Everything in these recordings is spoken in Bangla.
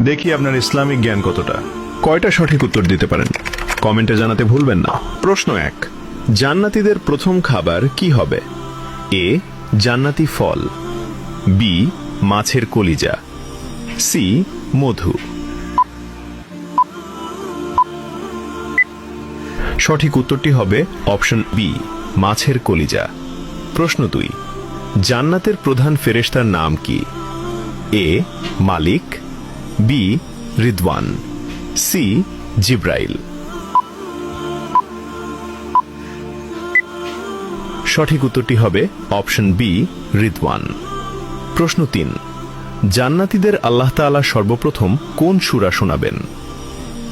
দেখি আপনার ইসলামিক জ্ঞান কতটা। কয়টা সঠিক উত্তর দিতে পারেন কমেন্টে জানাতে ভুলবেন না। প্রশ্ন 1, জান্নাতীদের প্রথম খাবার কি হবে? এ, জান্নাতি ফল, বি, মাছের কলিজা, সি, মধু। সঠিক উত্তরটি হবে অপশন বি, মাছের কলিজা। প্রশ্ন 2, জান্নাতের প্রধান ফেরেশতার নাম কি? এ, মালিক, বি, রিদওয়ান, সি, জিব্রাইল। সঠিক উত্তরটি হবে অপশন বি, রিদওয়ান। প্রশ্ন 3, জান্নাতীদের আল্লাহ তাআলা সর্বপ্রথম কোন সূরা শোনাবেন?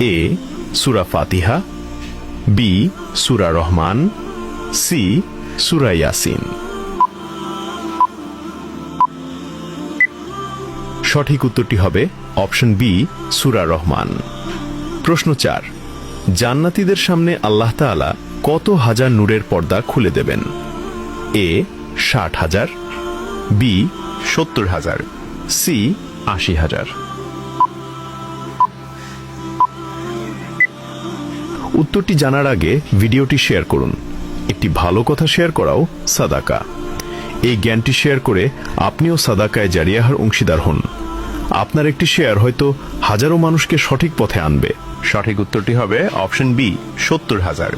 এ, সূরা ফাতিহা, বি, সূরা রহমান, সি, সূরা ইয়াসিন। সঠিক উত্তরটি হবে অপশন বি, সূরা রহমান। প্রশ্ন 4, জান্নাতীদের সামনে আল্লাহ তাআলা কত হাজার নূরের পর্দা খুলে দেবেন? এ, 60,000, বি, 70,000, সি, 80,000। উত্তরটি জানার আগে ভিডিওটি শেয়ার করুন। একটি ভালো কথা শেয়ার করাও সাদাকা। এই জ্ঞানটি শেয়ার করে আপনিও সাদাকায়ে জারিয়াহর অংশীদার হন। আপনার একটি শেয়ার হয়তো হাজারো মানুষকে সঠিক পথে আনবে। সঠিক উত্তরটি হবে অপশন বি, 70,000।